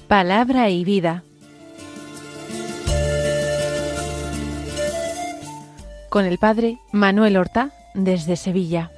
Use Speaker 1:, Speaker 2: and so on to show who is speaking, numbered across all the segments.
Speaker 1: Palabra y vida. Con el padre Manuel Horta, desde Sevilla.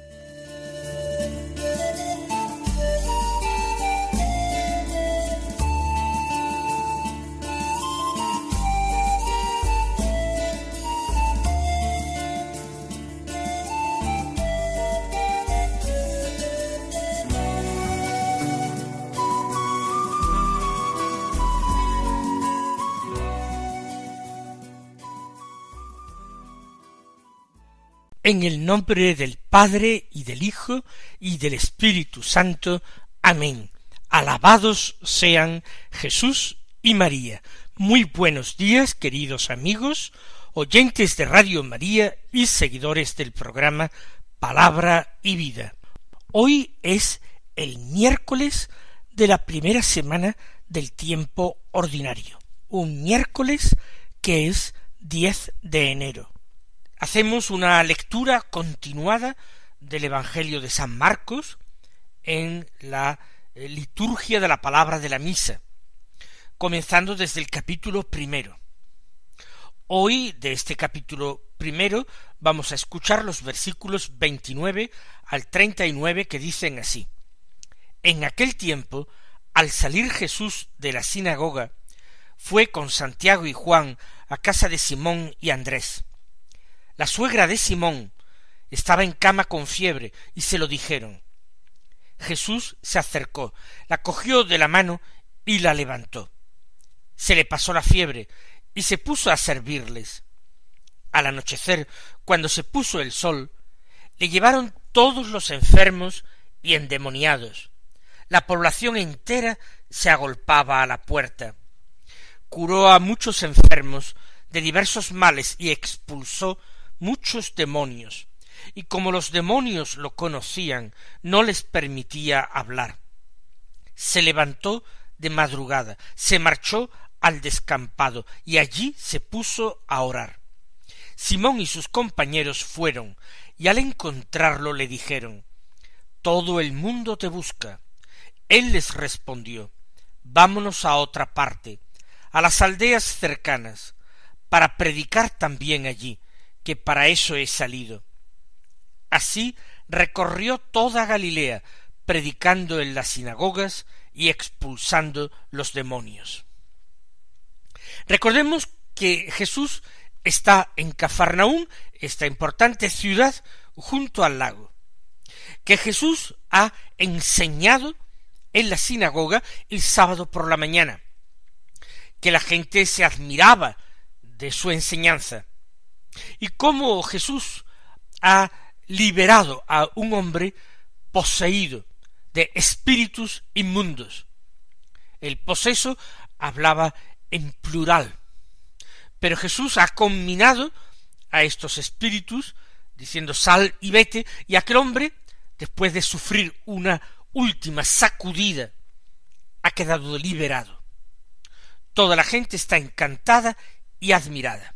Speaker 2: En el nombre del Padre, y del Hijo, y del Espíritu Santo. Amén. Alabados sean Jesús y María. Muy buenos días, queridos amigos, oyentes de Radio María y seguidores del programa Palabra y Vida. Hoy es el miércoles de la primera semana del tiempo ordinario. Un miércoles que es 10 de enero. Hacemos una lectura continuada del Evangelio de San Marcos en la liturgia de la palabra de la misa, comenzando desde el capítulo primero. Hoy, de este capítulo primero, vamos a escuchar los versículos 29 al 39 que dicen así: En aquel tiempo, al salir Jesús de la sinagoga, fue con Santiago y Juan a casa de Simón y Andrés. La suegra de Simón estaba en cama con fiebre y se lo dijeron. Jesús se acercó, la cogió de la mano y la levantó. Se le pasó la fiebre y se puso a servirles. Al anochecer, cuando se puso el sol, le llevaron todos los enfermos y endemoniados. La población entera se agolpaba a la puerta. Curó a muchos enfermos de diversos males y expulsó muchos demonios, y como los demonios lo conocían, no les permitía hablar. Se levantó de madrugada, se marchó al descampado, y allí se puso a orar. Simón y sus compañeros fueron, y al encontrarlo le dijeron: Todo el mundo te busca. Él les respondió: Vámonos a otra parte, a las aldeas cercanas, para predicar también allí, que para eso he salido. Así recorrió toda Galilea, predicando en las sinagogas y expulsando los demonios. Recordemos que Jesús está en Cafarnaúm, esta importante ciudad junto al lago, que Jesús ha enseñado en la sinagoga el sábado por la mañana, que la gente se admiraba de su enseñanza, y cómo Jesús ha liberado a un hombre poseído de espíritus inmundos. El poseso hablaba en plural, pero Jesús ha combinado a estos espíritus, diciendo sal y vete, y aquel hombre, después de sufrir una última sacudida, ha quedado liberado. Toda la gente está encantada y admirada.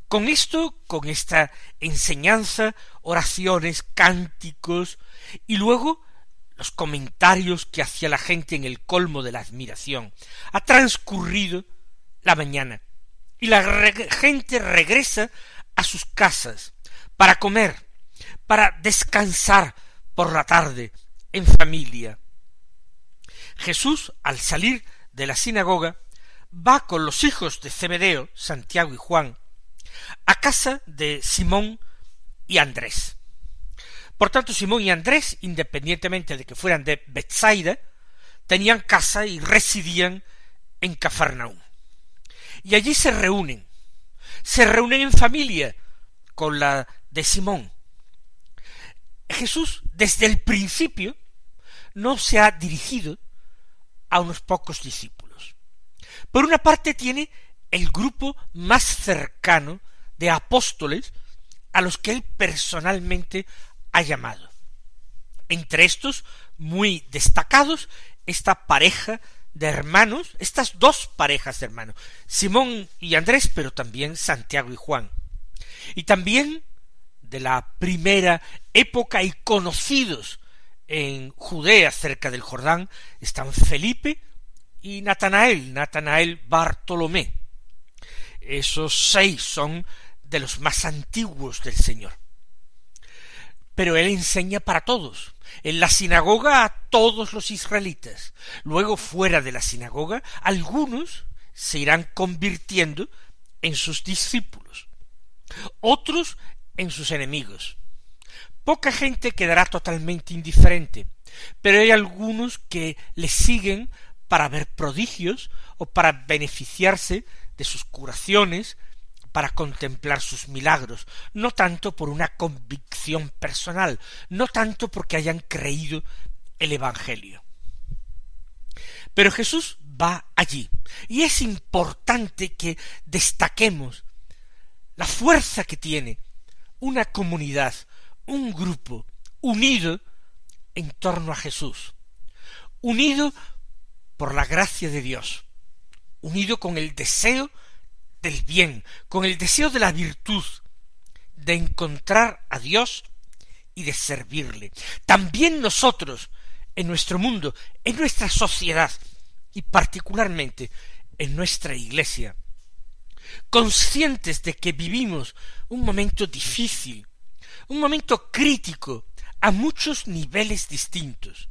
Speaker 2: Con esto, con esta enseñanza, oraciones, cánticos, y luego los comentarios que hacía la gente en el colmo de la admiración, ha transcurrido la mañana, y la gente regresa a sus casas para comer, para descansar por la tarde en familia. Jesús, al salir de la sinagoga, va con los hijos de Zebedeo, Santiago y Juan, a casa de Simón y Andrés. Por tanto, Simón y Andrés, independientemente de que fueran de Betsaida, tenían casa y residían en Cafarnaúm. Y allí se reúnen en familia con la de Simón. Jesús, desde el principio, no se ha dirigido a unos pocos discípulos. Por una parte tiene el grupo más cercano de apóstoles a los que él personalmente ha llamado. Entre estos, muy destacados, esta pareja de hermanos, estas dos parejas de hermanos, Simón y Andrés, pero también Santiago y Juan. Y también de la primera época y conocidos en Judea, cerca del Jordán, están Felipe y Natanael Bartolomé. Esos 6 son de los más antiguos del Señor. Pero él enseña para todos, en la sinagoga a todos los israelitas. Luego, fuera de la sinagoga, algunos se irán convirtiendo en sus discípulos, otros en sus enemigos. Poca gente quedará totalmente indiferente, pero hay algunos que le siguen para ver prodigios o para beneficiarse de sus curaciones, para contemplar sus milagros, no tanto por una convicción personal, no tanto porque hayan creído el Evangelio. Pero Jesús va allí, y es importante que destaquemos la fuerza que tiene una comunidad, un grupo unido en torno a Jesús, unido por la gracia de Dios, unido con el deseo del bien, con el deseo de la virtud, de encontrar a Dios y de servirle. También nosotros, en nuestro mundo, en nuestra sociedad, y particularmente en nuestra Iglesia, conscientes de que vivimos un momento difícil, un momento crítico a muchos niveles distintos,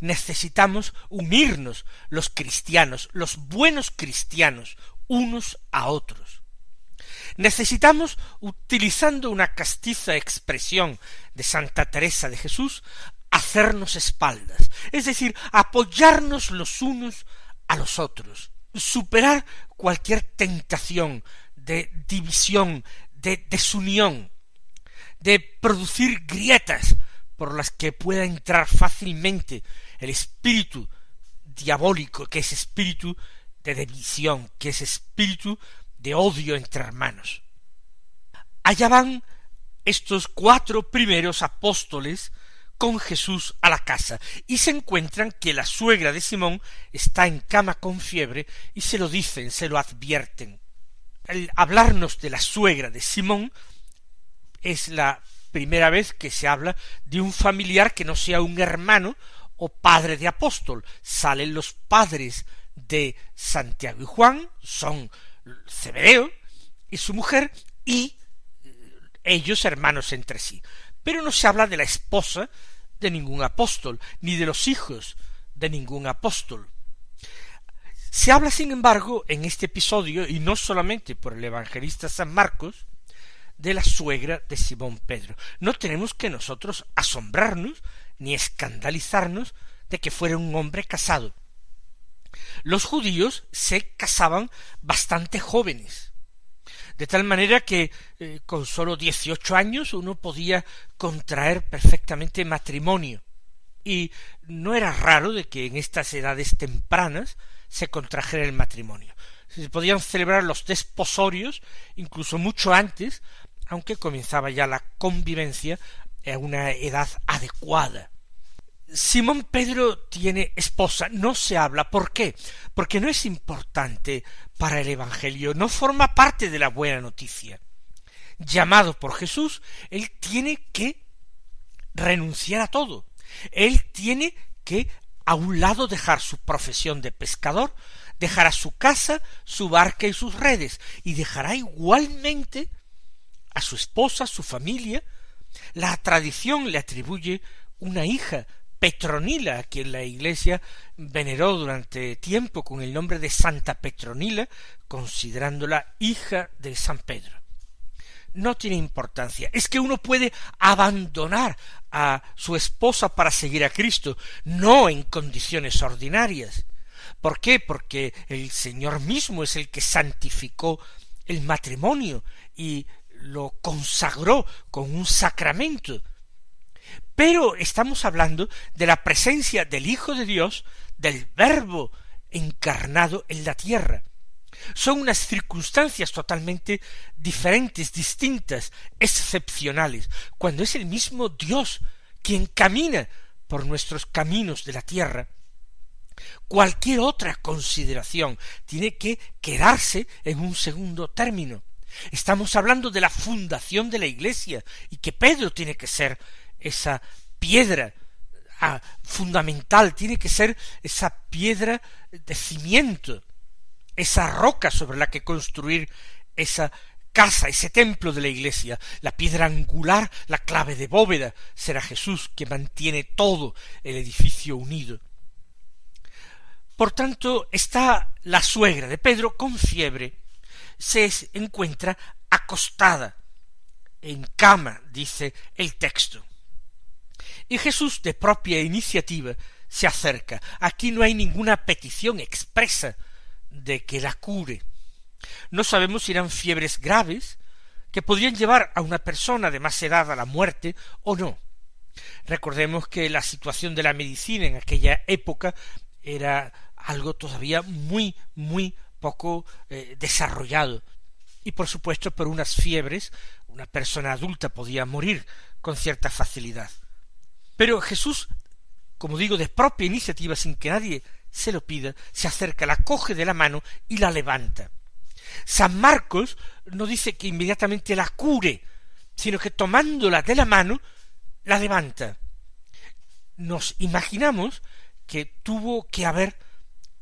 Speaker 2: necesitamos unirnos los cristianos, los buenos cristianos, unos a otros. Necesitamos, utilizando una castiza expresión de Santa Teresa de Jesús, hacernos espaldas, es decir, apoyarnos los unos a los otros, superar cualquier tentación de división, de desunión, de producir grietas por las que pueda entrar fácilmente el espíritu diabólico, que es espíritu de división, que es espíritu de odio entre hermanos. Allá van estos 4 primeros apóstoles con Jesús a la casa, y se encuentran que la suegra de Simón está en cama con fiebre, y se lo dicen, se lo advierten. Al hablarnos de la suegra de Simón, es la primera vez que se habla de un familiar que no sea un hermano o padre de apóstol. Salen los padres de Santiago y Juan, son Zebedeo y su mujer, y ellos hermanos entre sí. Pero no se habla de la esposa de ningún apóstol, ni de los hijos de ningún apóstol. Se habla, sin embargo, en este episodio, y no solamente por el evangelista San Marcos, de la suegra de Simón Pedro. No tenemos que nosotros asombrarnos ni escandalizarnos de que fuera un hombre casado. Los judíos se casaban bastante jóvenes, de tal manera que con sólo 18 años uno podía contraer perfectamente matrimonio, y no era raro de que en estas edades tempranas se contrajera el matrimonio. Se podían celebrar los desposorios incluso mucho antes, aunque comenzaba ya la convivencia a una edad adecuada. Simón Pedro tiene esposa, no se habla. ¿Por qué? Porque no es importante para el Evangelio, no forma parte de la buena noticia. Llamado por Jesús, él tiene que renunciar a todo. Él tiene que a un lado dejar su profesión de pescador, dejará su casa, su barca y sus redes, y dejará igualmente a su esposa, su familia. La tradición le atribuye una hija, Petronila, a quien la Iglesia veneró durante tiempo con el nombre de Santa Petronila, considerándola hija de San Pedro. No tiene importancia. Es que uno puede abandonar a su esposa para seguir a Cristo, no en condiciones ordinarias. ¿Por qué? Porque el Señor mismo es el que santificó el matrimonio y lo consagró con un sacramento. Pero estamos hablando de la presencia del Hijo de Dios, del Verbo encarnado en la tierra. Son unas circunstancias totalmente diferentes, distintas, excepcionales, cuando es el mismo Dios quien camina por nuestros caminos de la tierra. Cualquier otra consideración tiene que quedarse en un segundo término. Estamos hablando de la fundación de la Iglesia y que Pedro tiene que ser esa piedra fundamental, tiene que ser esa piedra de cimiento, esa roca sobre la que construir esa casa, ese templo de la Iglesia. La piedra angular, la clave de bóveda, será Jesús, que mantiene todo el edificio unido. Por tanto, está la suegra de Pedro con fiebre, se encuentra acostada en cama, dice el texto. Y Jesús, de propia iniciativa, se acerca. Aquí no hay ninguna petición expresa de que la cure. No sabemos si eran fiebres graves, que podrían llevar a una persona de más edad a la muerte o no. Recordemos que la situación de la medicina en aquella época era algo todavía muy poco desarrollado, y por supuesto por unas fiebres una persona adulta podía morir con cierta facilidad. Pero Jesús, como digo, de propia iniciativa, sin que nadie se lo pida, se acerca, la coge de la mano y la levanta. San Marcos no dice que inmediatamente la cure, sino que tomándola de la mano, la levanta. Nos imaginamos que tuvo que haber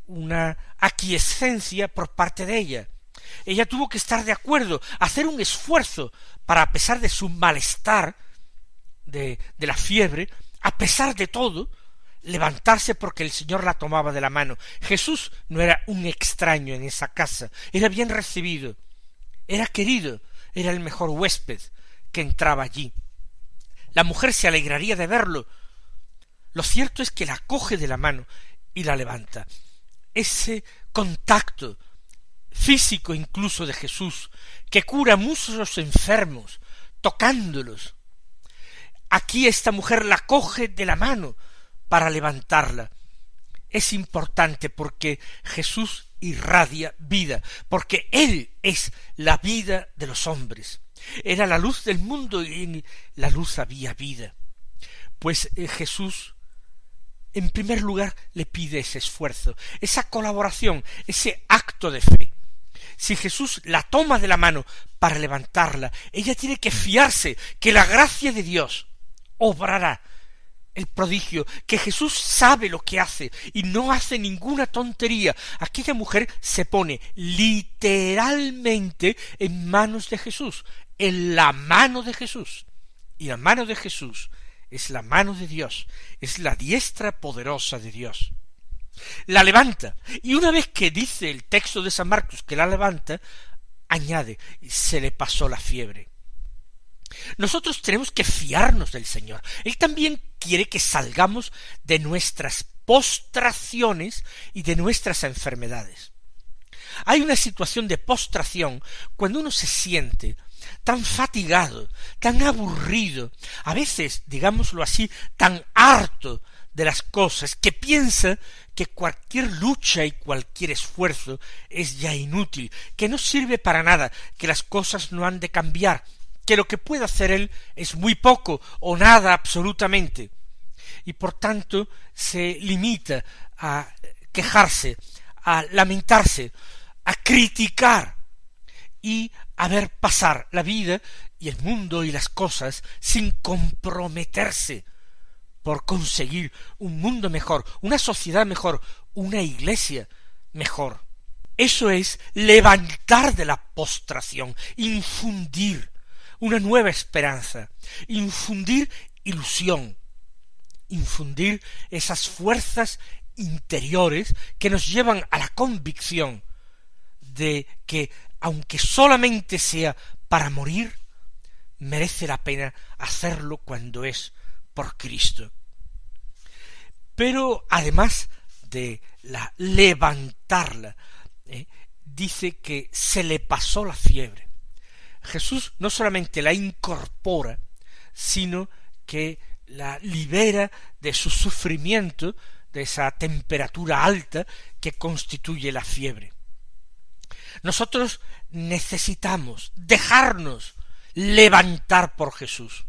Speaker 2: una aquiescencia por parte de ella. Ella tuvo que estar de acuerdo, hacer un esfuerzo para, a pesar de su malestar, de la fiebre, a pesar de todo, levantarse porque el Señor la tomaba de la mano. Jesús no era un extraño en esa casa, era bien recibido, era querido, era el mejor huésped que entraba allí. La mujer se alegraría de verlo. Lo cierto es que la coge de la mano y la levanta. Ese contacto físico incluso de Jesús, que cura a muchos enfermos, tocándolos. Aquí esta mujer la coge de la mano para levantarla. Es importante porque Jesús irradia vida, porque Él es la vida de los hombres. Era la luz del mundo y en la luz había vida. Pues Jesús, en primer lugar, le pide ese esfuerzo, esa colaboración, ese acto de fe. Si Jesús la toma de la mano para levantarla, ella tiene que fiarse que la gracia de Dios obrará el prodigio, que Jesús sabe lo que hace y no hace ninguna tontería. Aquella mujer se pone literalmente en manos de Jesús, en la mano de Jesús. Y la mano de Jesús es la mano de Dios, es la diestra poderosa de Dios. La levanta, y una vez que dice el texto de San Marcos que la levanta, añade, se le pasó la fiebre. Nosotros tenemos que fiarnos del Señor. Él también quiere que salgamos de nuestras postraciones y de nuestras enfermedades. Hay una situación de postración cuando uno se siente tan fatigado, tan aburrido, a veces, digámoslo así, tan harto de las cosas, que piensa que cualquier lucha y cualquier esfuerzo es ya inútil, que no sirve para nada, que las cosas no han de cambiar, que lo que puede hacer él es muy poco o nada absolutamente, y por tanto se limita a quejarse, a lamentarse, a criticar y a ver pasar la vida y el mundo y las cosas sin comprometerse por conseguir un mundo mejor, una sociedad mejor, una iglesia mejor. Eso es levantar de la postración, infundir una nueva esperanza, infundir ilusión, infundir esas fuerzas interiores que nos llevan a la convicción de que, aunque solamente sea para morir, merece la pena hacerlo cuando es por Cristo. Pero además de levantarla, dice que se le pasó la fiebre. Jesús no solamente la incorpora, sino que la libera de su sufrimiento, de esa temperatura alta que constituye la fiebre. Nosotros necesitamos dejarnos levantar por Jesús,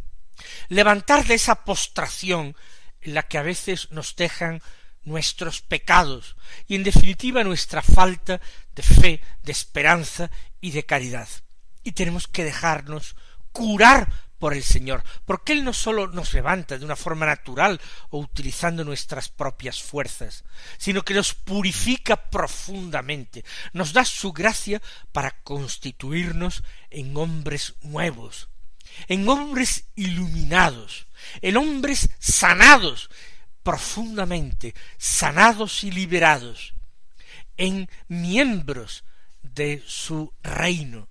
Speaker 2: levantar de esa postración en la que a veces nos dejan nuestros pecados y en definitiva nuestra falta de fe, de esperanza y de caridad. Y tenemos que dejarnos curar por el Señor, porque Él no sólo nos levanta de una forma natural o utilizando nuestras propias fuerzas, sino que nos purifica profundamente, nos da su gracia para constituirnos en hombres nuevos, en hombres iluminados, en hombres sanados, profundamente sanados y liberados, en miembros de su reino.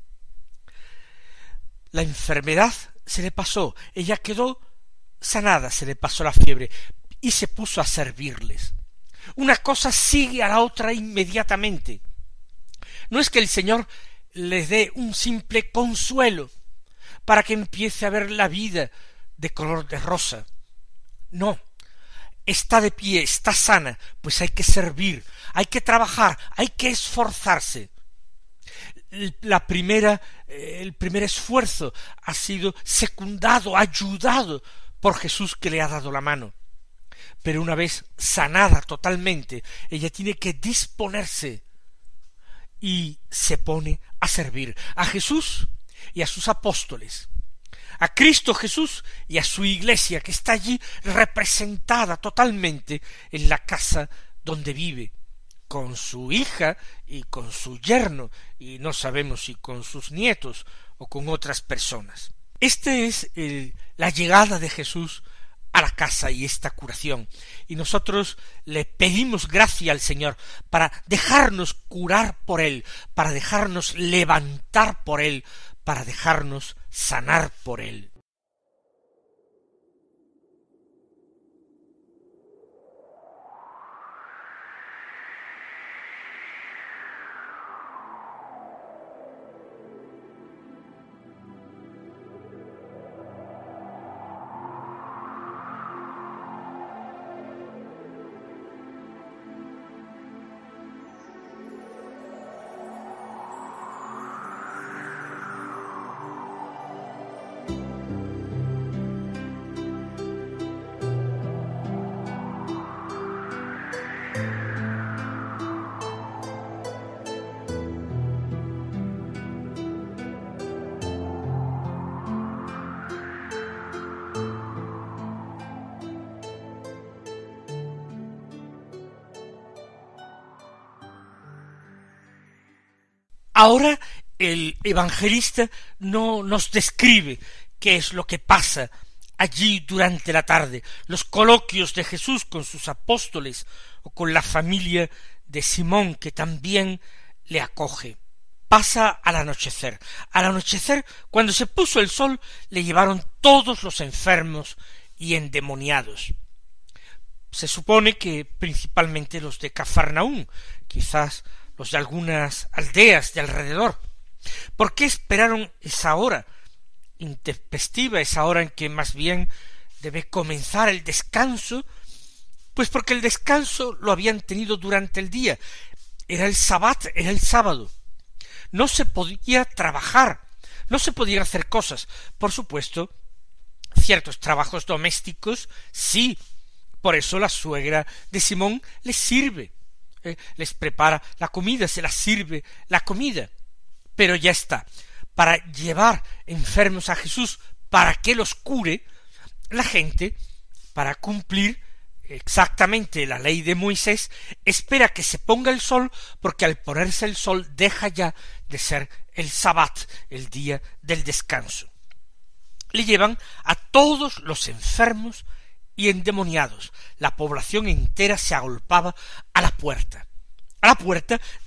Speaker 2: La enfermedad se le pasó, ella quedó sanada, se le pasó la fiebre y se puso a servirles. Una cosa sigue a la otra inmediatamente. No es que el Señor les dé un simple consuelo para que empiece a ver la vida de color de rosa. No, está de pie, está sana, pues hay que servir, hay que trabajar, hay que esforzarse. El primer esfuerzo ha sido secundado, ayudado por Jesús, que le ha dado la mano. Pero una vez sanada totalmente, ella tiene que disponerse y se pone a servir a Jesús y a sus apóstoles, a Cristo Jesús y a su iglesia, que está allí representada totalmente en la casa donde vive, con su hija y con su yerno, y no sabemos si con sus nietos o con otras personas. Este es la llegada de Jesús a la casa y esta curación, y nosotros le pedimos gracia al Señor para dejarnos curar por Él, para dejarnos levantar por Él, para dejarnos sanar por Él. Ahora el evangelista no nos describe qué es lo que pasa allí durante la tarde, los coloquios de Jesús con sus apóstoles o con la familia de Simón, que también le acoge. Pasa al anochecer. Al anochecer, cuando se puso el sol, le llevaron todos los enfermos y endemoniados. Se supone que principalmente los de Cafarnaúm, quizás los de algunas aldeas de alrededor. ¿Por qué esperaron esa hora intempestiva, esa hora en que más bien debe comenzar el descanso? Pues porque el descanso lo habían tenido durante el día. Era el sabbat, era el sábado. No se podía trabajar, no se podían hacer cosas. Por supuesto, ciertos trabajos domésticos, sí. Por eso la suegra de Simón les sirve. Les prepara la comida, se las sirve la comida, pero ya está. Para llevar enfermos a Jesús, para que los cure, la gente, para cumplir exactamente la ley de Moisés, espera que se ponga el sol, porque al ponerse el sol deja ya de ser el sabbat, el día del descanso. Le llevan a todos los enfermos y endemoniados. La población entera se agolpaba a la puerta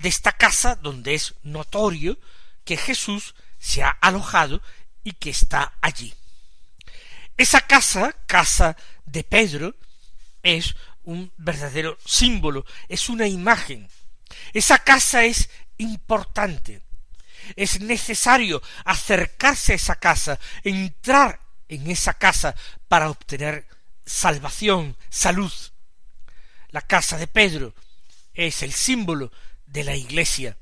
Speaker 2: de esta casa donde es notorio que Jesús se ha alojado y que está allí. Esa casa de Pedro, es un verdadero símbolo, es una imagen. Esa casa es importante. Es necesario acercarse a esa casa, entrar en esa casa para obtener salvación, salud. La casa de Pedro es el símbolo de la iglesia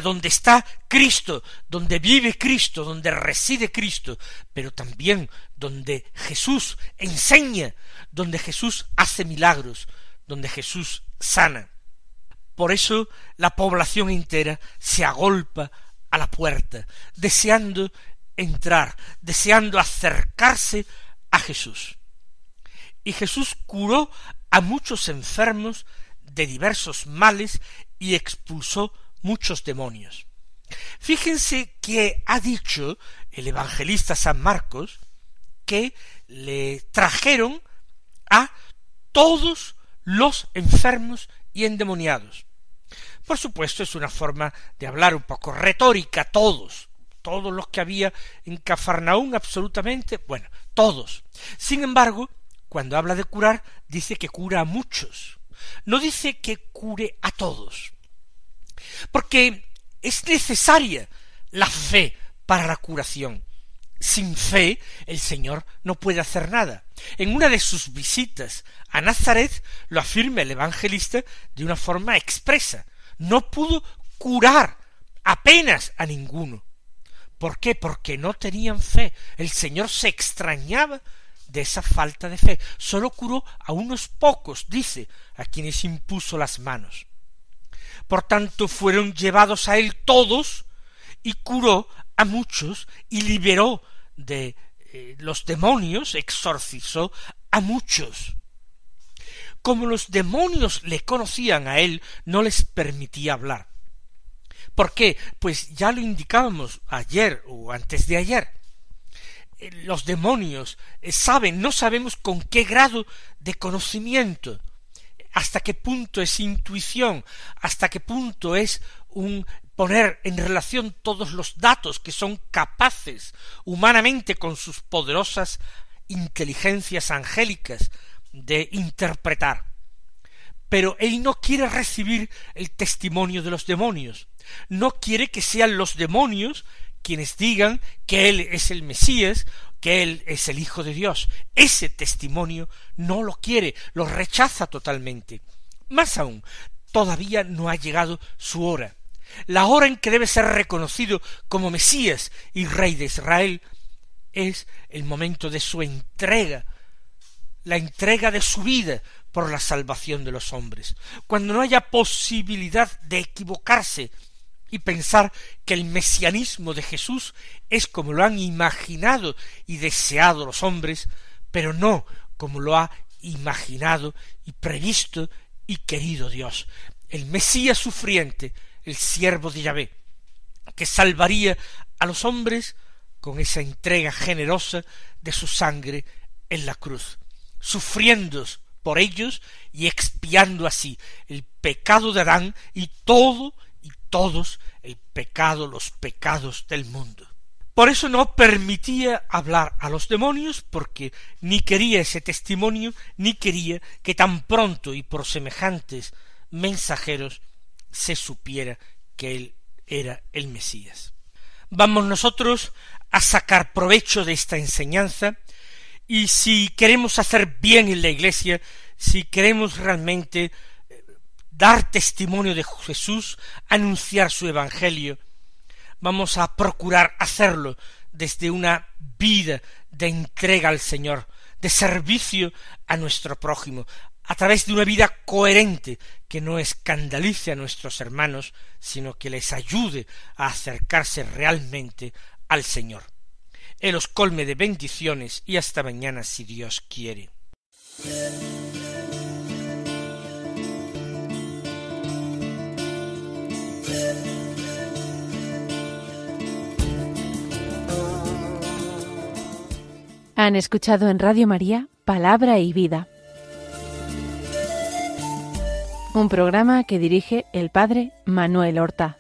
Speaker 2: donde está Cristo, donde vive Cristo, donde reside Cristo, pero también donde Jesús enseña, donde Jesús hace milagros, donde Jesús sana. Por eso la población entera se agolpa a la puerta, deseando entrar, deseando acercarse a Jesús. Y Jesús curó a muchos enfermos de diversos males y expulsó muchos demonios. Fíjense que ha dicho el evangelista San Marcos que le trajeron a todos los enfermos y endemoniados. Por supuesto, es una forma de hablar un poco retórica, todos los que había en Cafarnaún, absolutamente, bueno, todos. Sin embargo, cuando habla de curar, dice que cura a muchos, no dice que cure a todos, porque es necesaria la fe para la curación. Sin fe, el Señor no puede hacer nada. En una de sus visitas a Nazaret, lo afirma el evangelista de una forma expresa. No pudo curar apenas a ninguno. ¿Por qué? Porque no tenían fe. El Señor se extrañaba de esa falta de fe. Sólo curó a unos pocos, dice, a quienes impuso las manos. Por tanto, fueron llevados a él todos y curó a muchos y liberó de los demonios, exorcizó a muchos. Como los demonios le conocían a él, no les permitía hablar. ¿Por qué? Pues ya lo indicábamos ayer o antes de ayer. Los demonios saben, no sabemos con qué grado de conocimiento, hasta qué punto es intuición, hasta qué punto es un poner en relación todos los datos que son capaces humanamente con sus poderosas inteligencias angélicas de interpretar. Pero él no quiere recibir el testimonio de los demonios, no quiere que sean los demonios quienes digan que él es el Mesías, que él es el Hijo de Dios. Ese testimonio no lo quiere, lo rechaza totalmente. Más aún, todavía no ha llegado su hora. La hora en que debe ser reconocido como Mesías y Rey de Israel es el momento de su entrega, la entrega de su vida por la salvación de los hombres, cuando no haya posibilidad de equivocarse y pensar que el mesianismo de Jesús es como lo han imaginado y deseado los hombres, pero no como lo ha imaginado y previsto y querido Dios. El Mesías sufriente, el siervo de Yahvé, que salvaría a los hombres con esa entrega generosa de su sangre en la cruz, sufriendo por ellos y expiando así el pecado de Adán y todos el pecado, los pecados del mundo. Por eso no permitía hablar a los demonios, porque ni quería ese testimonio, ni quería que tan pronto y por semejantes mensajeros se supiera que él era el Mesías. Vamos nosotros a sacar provecho de esta enseñanza, y si queremos hacer bien en la Iglesia, si queremos realmente dar testimonio de Jesús, anunciar su Evangelio, vamos a procurar hacerlo desde una vida de entrega al Señor, de servicio a nuestro prójimo, a través de una vida coherente que no escandalice a nuestros hermanos, sino que les ayude a acercarse realmente al Señor. Él os colme de bendiciones y hasta mañana si Dios quiere.
Speaker 1: Han escuchado en Radio María Palabra y Vida, un programa que dirige el Padre Manuel Horta.